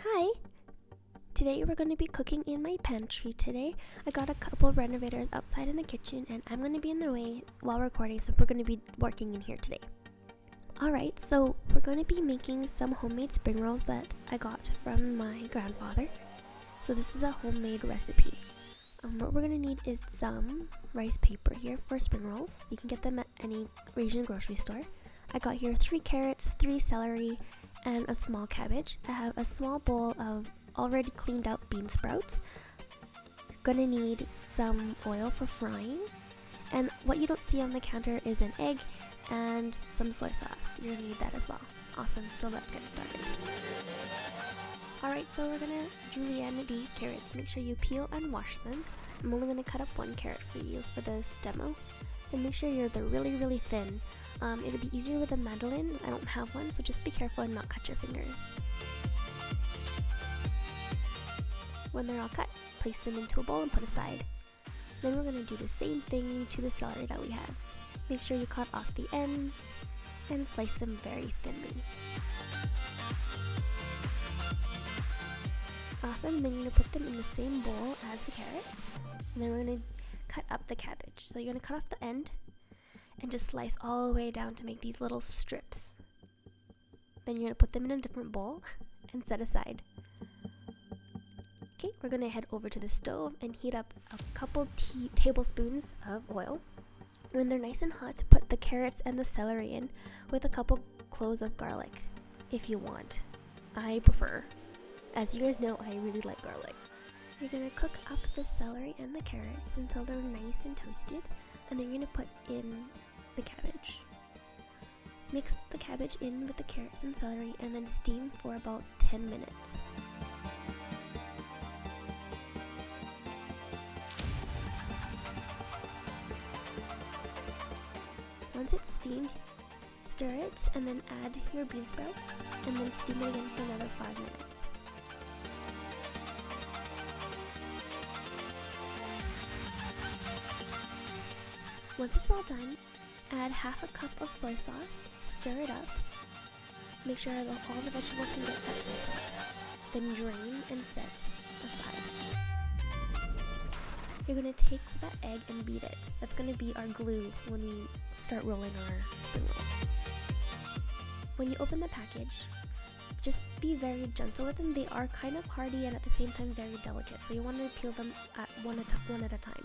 Hi! Today we're going to be cooking in my pantry today. I got a couple of renovators outside in the kitchen and I'm going to be in the way while recording, so we're going to be working in here today. Alright, so we're going to be making some homemade spring rolls that I got from my grandfather. So this is a homemade recipe. What we're going to need is some rice paper here for spring rolls. You can get them at any Asian grocery store. I got here 3 carrots, 3 celery, and a small cabbage. I have a small bowl of already cleaned out bean sprouts. You're gonna need some oil for frying, and what you don't see on the counter is an egg and some soy sauce. You're gonna need that as well. Awesome, so let's get started. Alright, so we're gonna julienne these carrots. Make sure you peel and wash them. I'm only gonna cut up 1 carrot for you for this demo, and make sure they're really thin. It'll be easier with a mandolin. I don't have one, so just be careful and not cut your fingers. When they're all cut, place them into a bowl and put aside. Then we're going to do the same thing to the celery that we have. Make sure you cut off the ends and slice them very thinly. Awesome, then you're going to put them in the same bowl as the carrots. And then we're going to cut up the cabbage. So you're going to cut off the end and just slice all the way down to make these little strips. Then you're going to put them in a different bowl and set aside. Okay, we're going to head over to the stove and heat up a couple tablespoons of oil. When they're nice and hot, put the carrots and the celery in with a couple cloves of garlic if you want. I prefer. As you guys know, I really like garlic. You're going to cook up the celery and the carrots until they're nice and toasted, and then you're going to put in the cabbage. Mix the cabbage in with the carrots and celery and then steam for about 10 minutes. Once it's steamed, stir it and then add your bean sprouts and then steam it again for another 5 minutes. Once it's all done, add half a cup of soy sauce, stir it up, make sure that all the vegetables can get that soy sauce, then drain and set aside. You're going to take that egg and beat it. That's going to be our glue when we start rolling our spring rolls. When you open the package, just be very gentle with them. They are kind of hardy and at the same time very delicate, so you want to peel them at one at a time.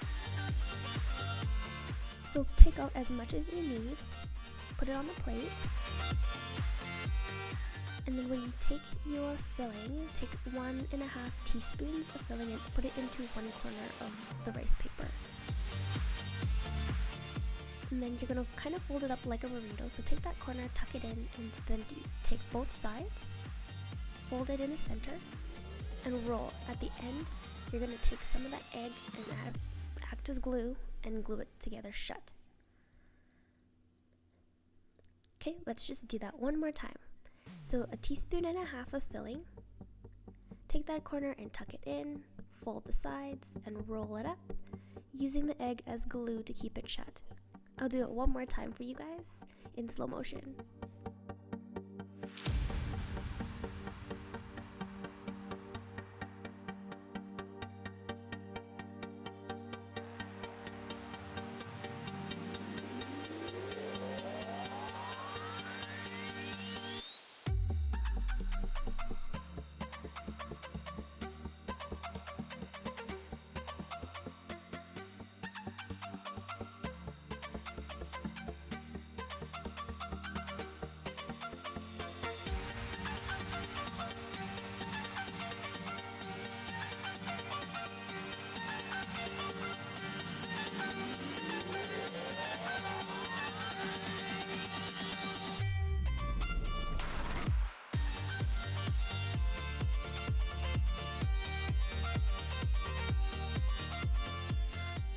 So take out as much as you need, put it on a plate, and then when you take your filling, take 1.5 teaspoons of filling and put it into one corner of the rice paper. And then you're going to kind of fold it up like a burrito, so take that corner, tuck it in, and then take both sides, fold it in the center, and roll. At the end, you're going to take some of that egg and act as glue and glue it together shut. Okay, let's just do that one more time. So 1.5 teaspoons of filling, take that corner and tuck it in, fold the sides and roll it up, using the egg as glue to keep it shut. I'll do it one more time for you guys in slow motion.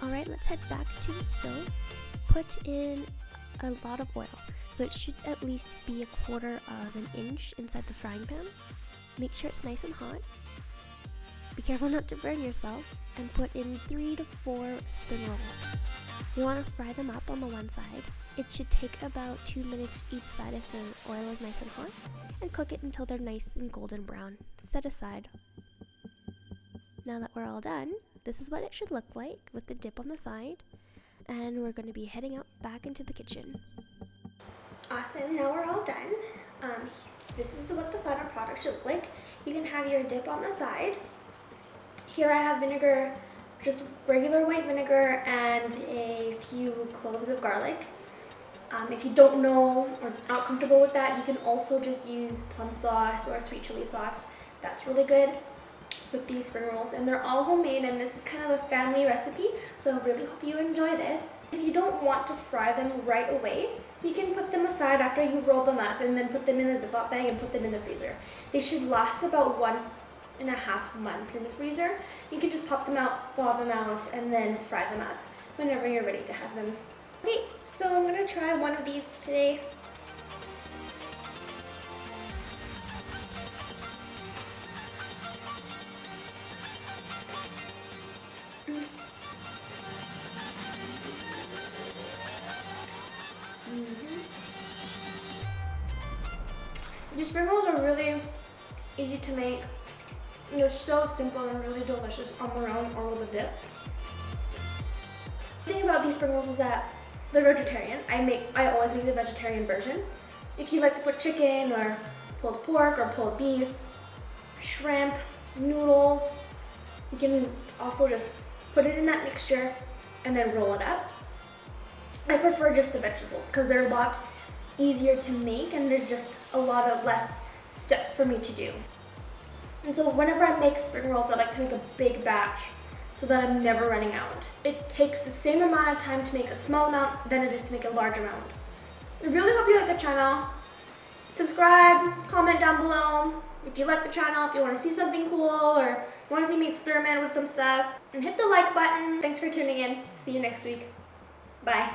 Alright, let's head back to the stove. Put in a lot of oil, so it should at least be 1/4 of an inch inside the frying pan. Make sure it's nice and hot, careful not to burn yourself, and put in 3 to 4 spring rolls. You want to fry them up on the one side. It should take about 2 minutes each side if the oil is nice and hot, and cook it until they're nice and golden brown. Set aside. Now that we're all done, this is what it should look like with the dip on the side, and we're going to be heading out back into the kitchen. Awesome, now we're all done. This is what the final product should look like. You can have your dip on the side. Here I have vinegar, just regular white vinegar, and a few cloves of garlic. If you don't know or not comfortable with that, you can also just use plum sauce or sweet chili sauce. That's really good with these spring rolls, and they're all homemade, and this is kind of a family recipe, so I really hope you enjoy this. If you don't want to fry them right away, you can put them aside after you roll them up and then put them in a Ziploc bag and put them in the freezer. They should last about 1.5 months in the freezer. You can just pop them out, thaw them out, and then fry them up whenever you're ready to have them. Okay, so I'm going to try one of these today. These spring rolls are really easy to make. They're so simple and really delicious on their own or with a dip. The thing about these spring rolls is that they're vegetarian. I always make the vegetarian version. If you like to put chicken or pulled pork or pulled beef, shrimp, noodles, you can also just put it in that mixture and then roll it up. I prefer just the vegetables because they're a lot easier to make and there's just a lot of less steps for me to do. And so whenever I make spring rolls, I like to make a big batch so that I'm never running out. It takes the same amount of time to make a small amount than it is to make a large amount. I really hope you like the channel. Subscribe, comment down below if you like the channel, if you want to see something cool or you want to see me experiment with some stuff. And hit the like button. Thanks for tuning in. See you next week. Bye.